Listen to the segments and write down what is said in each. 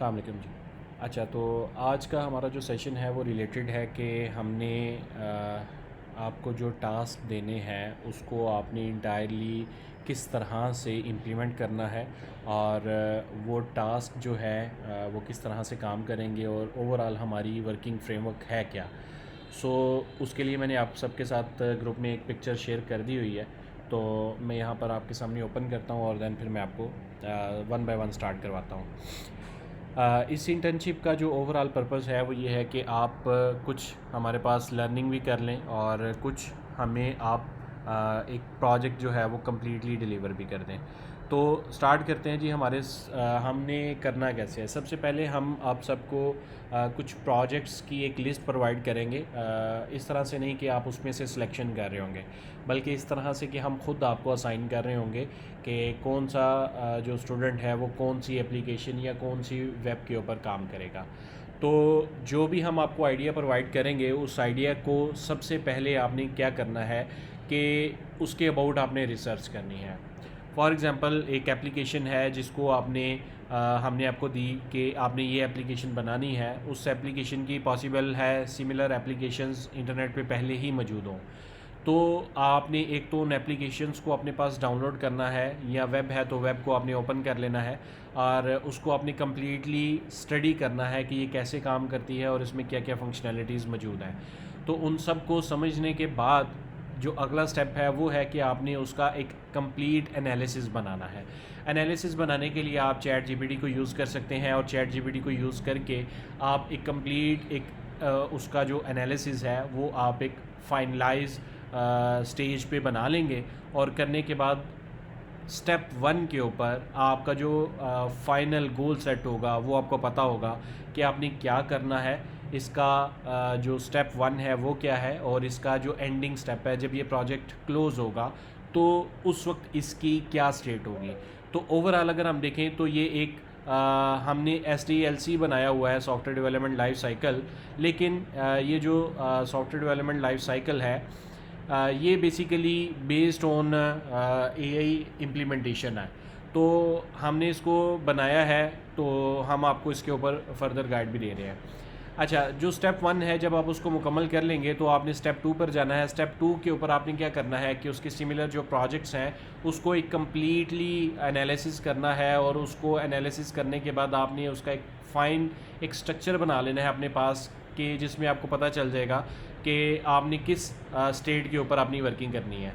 अस्सलाम वालेकुम जी। अच्छा, तो आज का हमारा जो सेशन है वो रिलेटेड है कि हमने आपको जो टास्क देने हैं उसको आपने इंटायरली किस तरह से इम्प्लीमेंट करना है और वो टास्क जो है वो किस तरह से काम करेंगे और ओवरऑल हमारी वर्किंग फ्रेमवर्क है क्या। सो उसके लिए मैंने आप सबके साथ ग्रुप में एक पिक्चर शेयर कर दी हुई है, तो मैं यहाँ पर आपके सामने ओपन करता हूँ और दैन फिर मैं आपको वन बाय वन स्टार्ट करवाता हूँ। इस इंटर्नशिप का जो ओवरऑल पर्पस है वो ये है कि आप कुछ हमारे पास लर्निंग भी कर लें और कुछ हमें आप एक प्रोजेक्ट जो है वो कम्प्लीटली डिलीवर भी कर दें। तो स्टार्ट करते हैं जी। हमने करना कैसे है। सबसे पहले हम आप सबको कुछ प्रोजेक्ट्स की एक लिस्ट प्रोवाइड करेंगे। इस तरह से नहीं कि आप उसमें से सिलेक्शन कर रहे होंगे, बल्कि इस तरह से कि हम खुद आपको असाइन कर रहे होंगे कि कौन सा जो स्टूडेंट है वो कौन सी एप्लीकेशन या कौन सी वेब के ऊपर काम करेगा। तो जो भी हम आपको आइडिया प्रोवाइड करेंगे उस आइडिया को सबसे पहले आपने क्या करना है कि उसके अबाउट आपने रिसर्च करनी है। फॉर एग्ज़ाम्पल एक एप्लीकेशन है जिसको हमने आपको दी कि आपने ये एप्लीकेशन बनानी है। उस एप्लीकेशन की पॉसिबल है सिमिलर एप्लीकेशंस इंटरनेट पे पहले ही मौजूद हों। तो आपने एक तो उन एप्लीकेशंस को अपने पास डाउनलोड करना है, या वेब है तो वेब को आपने ओपन कर लेना है और उसको आपने कम्प्लीटली स्टडी करना है कि ये कैसे काम करती है और इसमें क्या क्या फंक्शनैलिटीज़ मौजूद हैं। तो उन सब को समझने के बाद जो अगला स्टेप है वो है कि आपने उसका एक कंप्लीट एनालिसिस बनाना है। एनालिसिस बनाने के लिए आप चैट जीपीटी को यूज़ कर सकते हैं और चैट जीपीटी को यूज़ करके आप एक कंप्लीट उसका जो एनालिसिस है वो आप एक फाइनलाइज स्टेज पे बना लेंगे। और करने के बाद स्टेप वन के ऊपर आपका जो फाइनल गोल सेट होगा वो आपको पता होगा कि आपने क्या करना है। इसका जो स्टेप वन है वो क्या है और इसका जो एंडिंग स्टेप है जब ये प्रोजेक्ट क्लोज़ होगा तो उस वक्त इसकी क्या स्टेट होगी। तो ओवरऑल अगर हम देखें तो ये एक हमने SDLC बनाया हुआ है, सॉफ्टवेयर डेवलपमेंट लाइफ साइकिल। लेकिन ये जो सॉफ्टवेयर डेवलपमेंट लाइफ साइकिल है ये basically based on AI implementation है। तो हमने इसको बनाया है, तो हम आपको इसके ऊपर फर्दर गाइड भी दे रहे हैं। अच्छा, जो स्टेप वन है जब आप उसको मुकम्मल कर लेंगे तो आपने स्टेप टू पर जाना है। स्टेप टू के ऊपर आपने क्या करना है कि उसके सिमिलर जो प्रोजेक्ट्स हैं उसको एक कम्प्लीटली एनालिसिस करना है और उसको एनालिसिस करने के बाद आपने उसका एक स्ट्रक्चर बना लेना है अपने पास, कि जिसमें आपको पता चल जाएगा कि आपने किस स्टेट के ऊपर अपनी वर्किंग करनी है।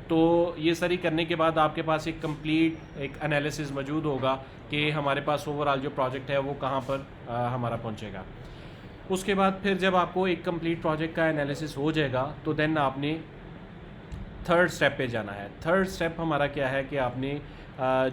तो ये सारी करने के बाद आपके पास एक कंप्लीट एक एनालिसिस मौजूद होगा कि हमारे पास ओवरऑल जो प्रोजेक्ट है वो कहाँ पर हमारा पहुँचेगा। उसके बाद फिर जब आपको एक कंप्लीट प्रोजेक्ट का एनालिसिस हो जाएगा तो देन आपने थर्ड स्टेप पे जाना है। थर्ड स्टेप हमारा क्या है कि आपने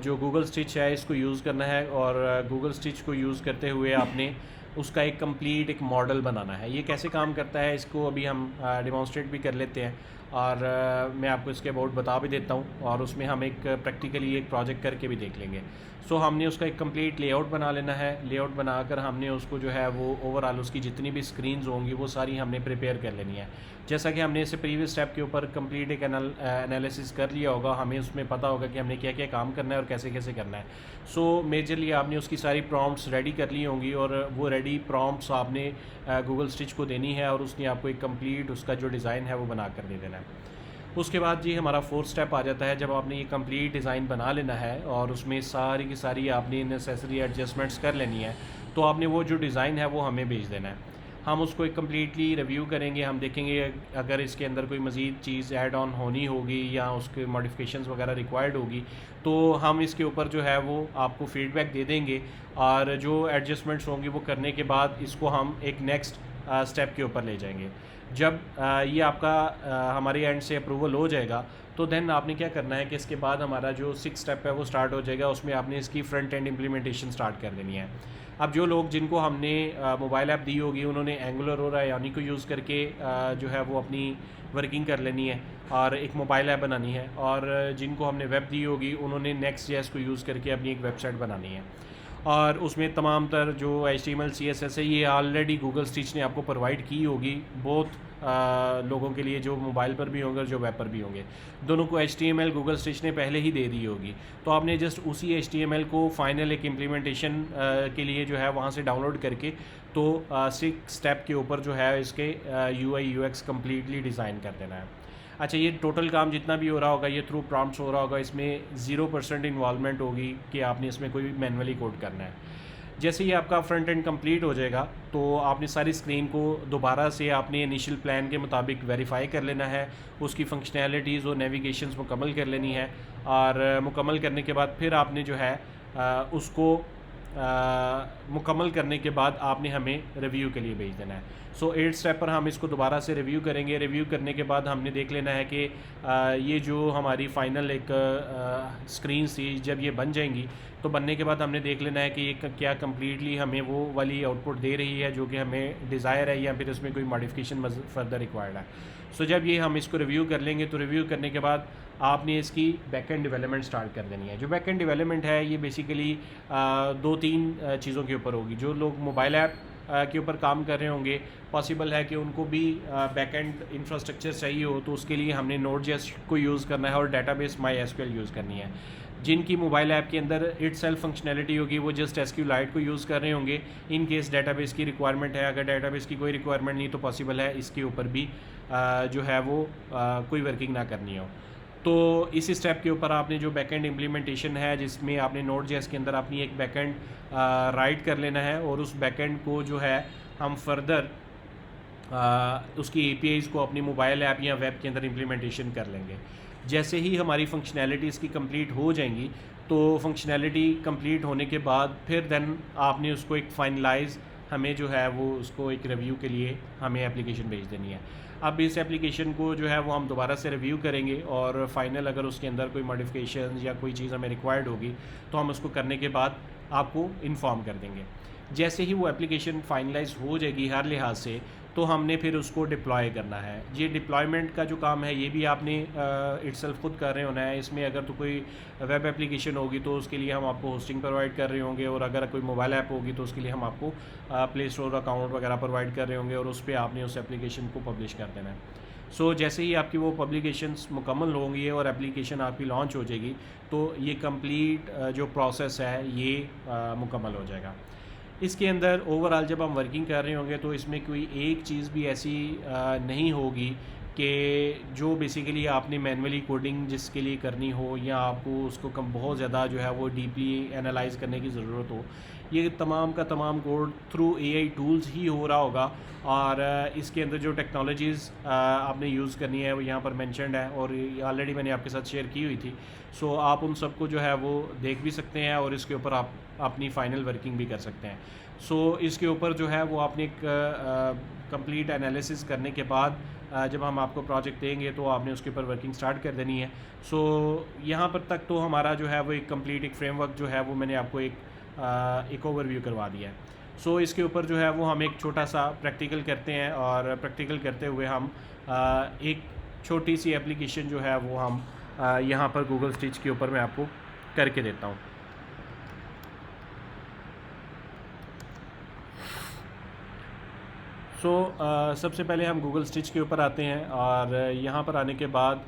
जो गूगल स्टिच है इसको यूज़ करना है और गूगल स्टिच को यूज़ करते हुए आपने उसका एक कंप्लीट एक मॉडल बनाना है। ये कैसे काम करता है इसको अभी हम डिमॉन्स्ट्रेट भी कर लेते हैं और मैं आपको इसके अबाउट बता भी देता हूँ और उसमें हम एक प्रैक्टिकली एक प्रोजेक्ट करके भी देख लेंगे। सो हमने उसका एक कंप्लीट लेआउट बना लेना है। लेआउट बनाकर हमने उसको जो है वो ओवरऑल उसकी जितनी भी स्क्रीन्स होंगी वो सारी हमने प्रिपेयर कर लेनी है। जैसा कि हमने इसे प्रीवियस स्टेप के ऊपर कंप्लीट एक एनालिसिस कर लिया होगा, हमें उसमें पता होगा कि हमने क्या क्या काम करना है और कैसे कैसे करना है। सो मेजरली आपने उसकी सारी प्रॉम्प्ट्स रेडी कर ली होंगी और वो रेडी प्रॉम्प्ट्स आपने गूगल स्टिच को देनी है और उसने आपको एक कंप्लीट उसका जो डिज़ाइन है वो बना कर दे देना है। उसके बाद जी हमारा फोर्थ स्टेप आ जाता है जब आपने ये कंप्लीट डिज़ाइन बना लेना है और उसमें सारी की सारी आपने नेसेसरी एडजस्टमेंट्स कर लेनी है, तो आपने वो जो डिज़ाइन है वो हमें भेज देना है। हम उसको एक कम्प्लीटली रिव्यू करेंगे, हम देखेंगे अगर इसके अंदर कोई मज़ीद चीज़ ऐड ऑन होनी होगी या उसके मॉडिफिकेशंस वगैरह रिक्वायर्ड होगी तो हम इसके ऊपर जो है वो आपको फीडबैक दे देंगे और जो एडजस्टमेंट्स होंगी वो करने के बाद इसको हम एक नेक्स्ट स्टेप के ऊपर ले जाएंगे। जब ये आपका हमारे एंड से अप्रूवल हो जाएगा तो देन आपने क्या करना है कि इसके बाद हमारा जो सिक्स स्टेप है वो स्टार्ट हो जाएगा। उसमें आपने इसकी फ्रंट एंड इम्प्लीमेंटेशन स्टार्ट कर देनी है। अब जो लोग जिनको हमने मोबाइल ऐप दी होगी उन्होंने एंगुलर और आयोनिक को यूज़ करके जो है वो अपनी वर्किंग कर लेनी है और एक मोबाइल ऐप बनानी है, और जिनको हमने वेब दी होगी उन्होंने नेक्स्ट.js को यूज़ करके अपनी एक वेबसाइट बनानी है। और उसमें तमाम तर जो HTML CSS है ये ऑलरेडी गूगल स्टिच ने आपको प्रोवाइड की होगी, बोथ लोगों के लिए जो मोबाइल पर भी होंगे और जो वेब पर भी होंगे, दोनों को HTML गूगल स्टिच ने पहले ही दे दी होगी। तो आपने जस्ट उसी HTML को फाइनल एक इम्प्लीमेंटेशन के लिए जो है वहाँ से डाउनलोड करके तो 6 स्टेप के ऊपर जो है इसके UI UX कम्प्लीटली डिज़ाइन कर देना है। अच्छा, ये टोटल काम जितना भी हो रहा होगा ये थ्रू प्रॉम्प्ट्स हो रहा होगा, इसमें 0% इन्वॉल्वमेंट होगी कि आपने इसमें कोई मैनुअली कोड करना है। जैसे ही आपका फ्रंट एंड कंप्लीट हो जाएगा तो आपने सारी स्क्रीन को दोबारा से आपने इनिशियल प्लान के मुताबिक वेरीफाई कर लेना है, उसकी फंक्शनैलिटीज़ और नेविगेशंस मुकम्मल कर लेनी है, और मुकम्मल करने के बाद फिर आपने जो है उसको मुकम्मल करने के बाद आपने हमें रिव्यू के लिए भेज देना है। सो 8 स्टेप पर हम इसको दोबारा से रिव्यू करेंगे। रिव्यू करने के बाद हमने देख लेना है कि ये जो हमारी फ़ाइनल एक स्क्रीन थी जब ये बन जाएंगी तो बनने के बाद हमने देख लेना है कि ये क्या कम्प्लीटली हमें वो वाली आउटपुट दे रही है जो कि हमें डिज़ायर है, या फिर इसमें कोई मॉडिफिकेशन फर्दर रिक्वायर्ड है। सो जब ये हम इसको रिव्यू कर लेंगे तो रिव्यू करने के बाद आपने इसकी बैकएंड डेवलपमेंट स्टार्ट कर देनी है। जो बैकएंड डेवलपमेंट है ये बेसिकली 2-3 चीज़ों के ऊपर होगी। जो लोग मोबाइल ऐप के ऊपर काम कर रहे होंगे, पॉसिबल है कि उनको भी बैकएंड इंफ्रास्ट्रक्चर चाहिए हो, तो उसके लिए हमने Node.js को यूज़ करना है और डेटाबेस MySQL यूज़ करनी है। जिनकी मोबाइल ऐप के अंदर इटसेल्फ फंक्शनैलिटी होगी वो जस्ट SQLite को यूज़ कर रहे होंगे। इन केस डेटाबेस की रिक्वायरमेंट है, अगर डेटाबेस की कोई रिक्वायरमेंट नहीं तो पॉसिबल है इसके ऊपर भी जो है वो कोई वर्किंग ना करनी हो। तो इस स्टेप के ऊपर आपने जो बैकएंड इम्प्लीमेंटेशन है जिसमें आपने Node.js के अंदर अपनी एक बैकएंड राइट कर लेना है, और उस बैकएंड को जो है हम फर्दर उसकी APIs को अपनी मोबाइल ऐप या वेब के अंदर इम्प्लीमेंटेशन कर लेंगे। जैसे ही हमारी फंक्शनैलिटीज़ की कंप्लीट हो जाएंगी तो फंक्शनैलिटी कंप्लीट होने के बाद फिर देन आपने उसको एक फाइनलाइज हमें जो है वो उसको एक रिव्यू के लिए हमें एप्लीकेशन भेज देनी है। अब इस एप्लीकेशन को जो है वो हम दोबारा से रिव्यू करेंगे और फाइनल अगर उसके अंदर कोई मॉडिफिकेशन या कोई चीज़ हमें रिक्वायर्ड होगी तो हम उसको करने के बाद आपको इन्फॉर्म कर देंगे। जैसे ही वो एप्लीकेशन फाइनलाइज हो जाएगी हर लिहाज से तो हमने फिर उसको डिप्लॉय करना है। ये डिप्लॉयमेंट का जो काम है ये भी आपने इटसेल्फ खुद कर रहे होना है। इसमें अगर तो कोई वेब एप्लीकेशन होगी तो उसके लिए हम आपको होस्टिंग प्रोवाइड कर रहे होंगे, और अगर कोई मोबाइल ऐप होगी तो उसके लिए हम आपको प्ले स्टोर अकाउंट वगैरह प्रोवाइड कर रहे होंगे, और उस पर आपने उस एप्लीकेशन को पब्लिश कर देना है। सो जैसे ही आपकी वो पब्लिकेशंस मुकम्मल होंगी और एप्लीकेशन आपकी लॉन्च हो जाएगी तो ये कंप्लीट जो प्रोसेस है ये मुकम्मल हो जाएगा। इसके अंदर ओवरऑल जब हम वर्किंग कर रहे होंगे तो इसमें कोई एक चीज़ भी ऐसी नहीं होगी कि जो बेसिकली आपने मैनुअली कोडिंग जिसके लिए करनी हो या आपको उसको बहुत ज़्यादा जो है वो डीपली एनालाइज करने की ज़रूरत हो। ये तमाम का तमाम कोड थ्रू AI टूल्स ही हो रहा होगा, और इसके अंदर जो टेक्नोलॉजीज़ आपने यूज़ करनी है वो यहाँ पर मेंशन्ड है और ऑलरेडी मैंने आपके साथ शेयर की हुई थी। सो आप उन सबको जो है वो देख भी सकते हैं और इसके ऊपर आप अपनी फ़ाइनल वर्किंग भी कर सकते हैं। सो इसके ऊपर जो है वो आपने एक कंप्लीट एनालिसिस करने के बाद जब हम आपको प्रोजेक्ट देंगे तो आपने उसके ऊपर वर्किंग स्टार्ट कर देनी है। सो यहाँ पर तक तो हमारा जो है वो एक कंप्लीट एक फ्रेमवर्क जो है वो मैंने आपको एक ओवरव्यू करवा दिया है। सो इसके ऊपर जो है वो हम एक छोटा सा प्रैक्टिकल करते हैं, और प्रैक्टिकल करते हुए हम एक छोटी सी एप्लीकेशन जो है वो हम यहाँ पर गूगल स्टिच के ऊपर मैं आपको करके देता हूँ। सो सबसे पहले हम गूगल स्टिच के ऊपर आते हैं, और यहाँ पर आने के बाद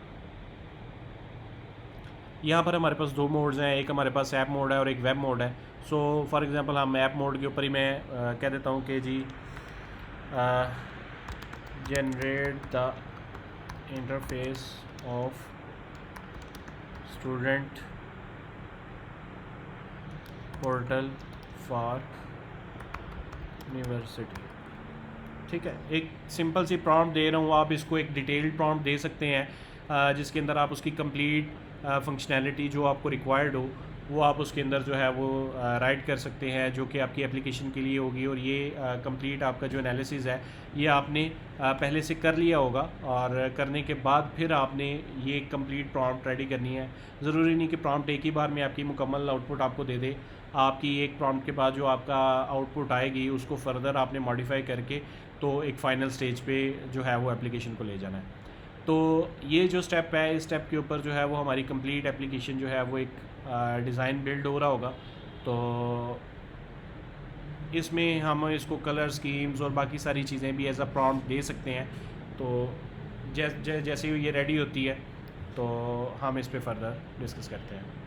यहाँ पर हमारे पास 2 मोड्स हैं, एक हमारे पास ऐप मोड है और एक वेब मोड है। सो फॉर एग्जांपल हम ऐप मोड के ऊपर ही मैं कह देता हूँ कि जी generate the interface of student portal for university. ठीक है, एक सिंपल सी प्रॉम्प्ट दे रहा हूँ, आप इसको एक डिटेल्ड प्रॉम्प्ट दे सकते हैं जिसके अंदर आप उसकी कंप्लीट फंक्शनैलिटी जो आपको रिक्वायर्ड हो वो आप उसके अंदर जो है वो राइट कर सकते हैं, जो कि आपकी एप्लीकेशन के लिए होगी। और ये कंप्लीट आपका जो एनालिसिस है ये आपने पहले से कर लिया होगा, और करने के बाद फिर आपने ये कंप्लीट प्रॉम्प्ट रेडी करनी है। ज़रूरी नहीं कि प्रॉम्प्ट एक ही बार में आपकी मुकम्मल आउटपुट आपको दे दे। आपकी एक प्रॉम्प्ट के बाद जो आपका आउटपुट आएगी उसको फर्दर आपने मॉडिफाई करके तो एक फ़ाइनल स्टेज पे जो है वो एप्लीकेशन को ले जाना है। तो ये जो स्टेप है इस स्टेप के ऊपर जो है वो हमारी कंप्लीट एप्लीकेशन जो है वो एक डिज़ाइन बिल्ड हो रहा होगा। तो इसमें हम इसको कलर स्कीम्स और बाकी सारी चीज़ें भी एज अ प्रॉम्प्ट दे सकते हैं। तो जैसे ही ये रेडी होती है तो हम इस पे फर्दर डिस्कस करते हैं।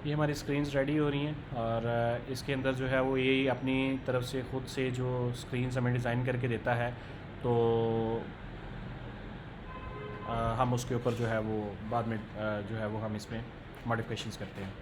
ये हमारी स्क्रीन्स रेडी हो रही हैं और इसके अंदर जो है वो यही अपनी तरफ से ख़ुद से जो स्क्रीन्स हमें डिज़ाइन करके देता है, तो हम उसके ऊपर जो है वो बाद में जो है वो हम इसमें मॉडिफिकेशंस करते हैं।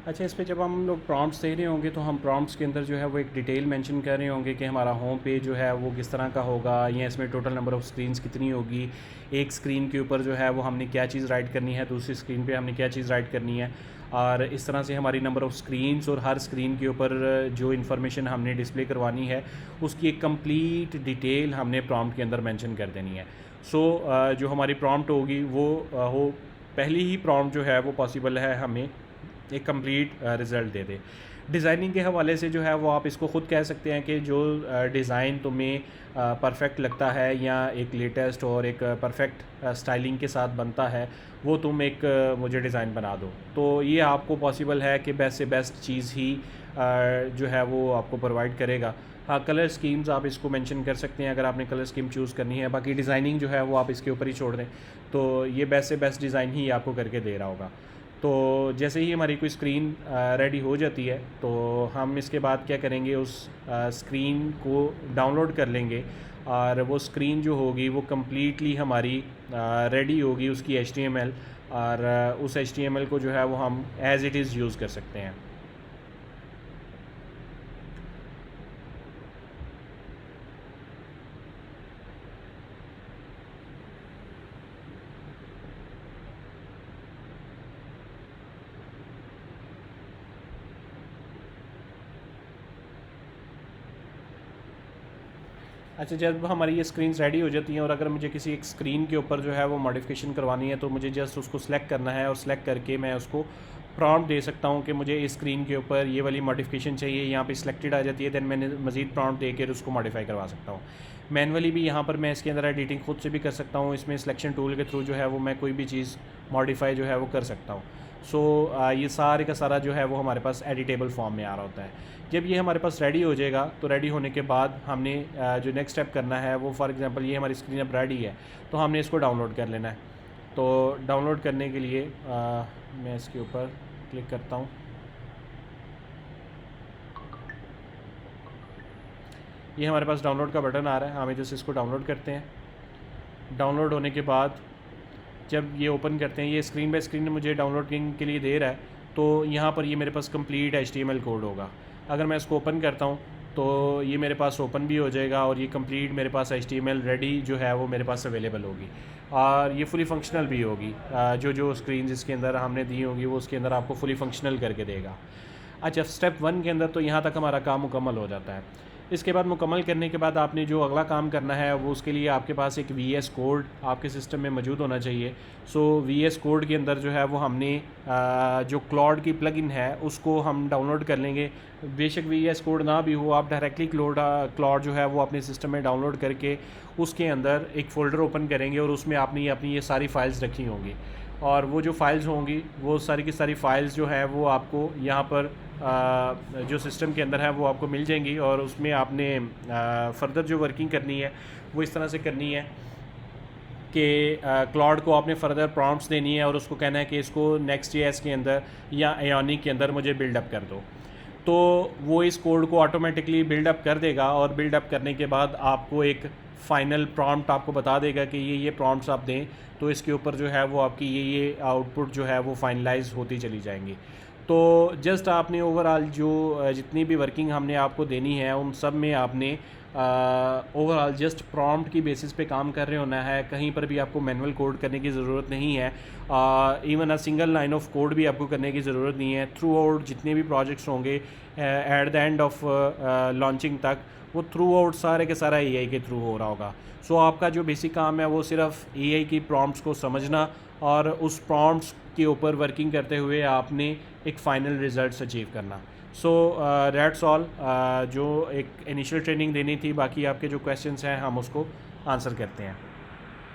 अच्छा, इस पे जब हम लोग प्रॉम्प्ट्स दे रहे होंगे तो हम प्रॉम्प्ट्स के अंदर जो है वो एक डिटेल मेंशन कर रहे होंगे कि हमारा होम पेज जो है वो किस तरह का होगा, या इसमें टोटल नंबर ऑफ़ स्क्रीन्स कितनी होगी, एक स्क्रीन के ऊपर जो है वो हमने क्या चीज़ राइट करनी है, दूसरी स्क्रीन पे हमने क्या चीज़ राइट करनी है, और इस तरह से हमारी नंबर ऑफ़ स्क्रीन्स और हर स्क्रीन के ऊपर जो इन्फॉर्मेशन हमने डिस्प्ले करवानी है उसकी एक कंप्लीट डिटेल हमने प्रॉम्प्ट के अंदर मेंशन कर देनी है। सो जो हमारी प्रॉम्प्ट होगी वो हो पहली ही प्रॉम्प्ट जो है वो पॉसिबल है हमें एक कंप्लीट रिज़ल्ट दे दे। डिज़ाइनिंग के हवाले से जो है वो आप इसको ख़ुद कह सकते हैं कि जो डिज़ाइन तुम्हें परफेक्ट लगता है या एक लेटेस्ट और एक परफेक्ट स्टाइलिंग के साथ बनता है वो तुम एक मुझे डिज़ाइन बना दो। तो ये आपको पॉसिबल है कि बेस्ट से बेस्ट चीज़ ही जो है वो आपको प्रोवाइड करेगा। हाँ, कलर स्कीम्स आप इसको मेंशन कर सकते हैं अगर आपने कलर स्कीम चूज़ करनी है, बाकी डिज़ाइनिंग जो है वो आप इसके ऊपर ही छोड़ दें, तो ये बेस्ट से बेस्ट डिज़ाइन ही आपको करके दे रहा होगा। तो जैसे ही हमारी कोई स्क्रीन रेडी हो जाती है तो हम इसके बाद क्या करेंगे, उस स्क्रीन को डाउनलोड कर लेंगे और वो स्क्रीन जो होगी वो कम्प्लीटली हमारी रेडी होगी, उसकी HTML, और उस HTML को जो है वो हम एज़ इट इज़ यूज़ कर सकते हैं। अच्छा, जब हमारी ये स्क्रीन्स रेडी हो जाती हैं और अगर मुझे किसी एक स्क्रीन के ऊपर जो है वो मॉडिफिकेशन करवानी है तो मुझे जस्ट उसको सिलेक्ट करना है और सिलेक्ट करके मैं उसको प्रॉम्प्ट दे सकता हूँ कि मुझे इस स्क्रीन के ऊपर ये वाली मॉडिफिकेशन चाहिए। यहाँ पे सिलेक्टेड आ जाती है, दैन मैंने मज़ीद प्रॉम्प्ट देकर उसको मॉडिफाई करवा सकता हूँ। मैनुअली भी यहाँ पर मैं इसके अंदर एडिटिंग खुद से भी कर सकता हूँ, इसमें सिलेक्शन टूल के थ्रू जो है वो मैं कोई भी चीज़ मॉडिफाई जो है वो कर सकता हूँ। सो ये सारे का सारा जो है वो हमारे पास एडिटेबल फॉर्म में आ रहा होता है। जब ये हमारे पास रेडी हो जाएगा तो रेडी होने के बाद हमने जो नेक्स्ट स्टेप करना है वो, फॉर एग्जांपल ये हमारी स्क्रीन अब रेडी है तो हमने इसको डाउनलोड कर लेना है। तो डाउनलोड करने के लिए मैं इसके ऊपर क्लिक करता हूँ। ये हमारे पास डाउनलोड का बटन आ रहा है, हमें जैसे इसको डाउनलोड करते हैं। डाउनलोड होने के बाद जब ये ओपन करते हैं, ये स्क्रीन बाय स्क्रीन मुझे डाउनलोडिंग के लिए दे रहा है, तो यहाँ पर ये मेरे पास कंप्लीट HTML कोड होगा। अगर मैं इसको ओपन करता हूँ तो ये मेरे पास ओपन भी हो जाएगा और ये कंप्लीट मेरे पास HTML रेडी जो है वो मेरे पास अवेलेबल होगी और ये फुली फंक्शनल भी होगी। जो स्क्रीन इसके अंदर हमने दी होगी वो उसके अंदर आपको फुली फंक्शनल करके देगा। अच्छा, स्टेप 1 के अंदर तो यहाँ तक हमारा काम मुकम्मल हो जाता है। इसके बाद मुकम्मल करने के बाद आपने जो अगला काम करना है वो उसके लिए आपके पास एक VS कोड आपके सिस्टम में मौजूद होना चाहिए। सो VS कोड के अंदर जो है वो हमने जो क्लाउड की प्लगइन है उसको हम डाउनलोड कर लेंगे। बेशक VS कोड ना भी हो, आप डायरेक्टली क्लाउड जो है वो अपने सिस्टम में डाउनलोड करके उसके अंदर एक फ़ोल्डर ओपन करेंगे और उसमें आपने अपनी ये सारी फ़ाइल्स रखी होंगी, और वो जो फाइल्स होंगी वो सारी की सारी फ़ाइल्स जो है वो आपको यहाँ पर जो सिस्टम के अंदर है वो आपको मिल जाएंगी। और उसमें आपने फ़र्दर जो वर्किंग करनी है वो इस तरह से करनी है कि क्लाउड को आपने फ़र्दर प्रॉम्प्ट्स देनी है और उसको कहना है कि इसको Next.js के अंदर या Ionic के अंदर मुझे बिल्डअप कर दो। तो वो इस कोड को ऑटोमेटिकली बिल्डअप कर देगा और बिल्डअप करने के बाद आपको एक फ़ाइनल प्रॉम्प्ट आपको बता देगा कि ये प्रॉम्प्ट्स आप दें, तो इसके ऊपर जो है वो आपकी ये आउटपुट जो है वो फाइनलाइज होती चली जाएंगी। तो जस्ट आपने ओवरऑल जो जितनी भी वर्किंग हमने आपको देनी है उन सब में आपने ओवरऑल जस्ट प्रॉम्प्ट की बेसिस पे काम कर रहे होना है। कहीं पर भी आपको मैनुअल कोड करने की ज़रूरत नहीं है, even a single line of code भी आपको करने की ज़रूरत नहीं है। थ्रू आउट जितने भी प्रोजेक्ट्स होंगे at the end of launching तक, वो थ्रू आउट सारे के सारा AI के थ्रू हो रहा होगा। सो आपका जो बेसिक काम है वो सिर्फ AI की प्रॉम्प्ट्स को समझना और उस प्रॉम्प्ट्स के ऊपर वर्किंग करते हुए आपने एक फ़ाइनल रिज़ल्ट अचीव करना। So that's all. जो एक इनिशियल ट्रेनिंग देनी थी, बाकी आपके जो क्वेश्चंस हैं हम उसको आंसर करते हैं।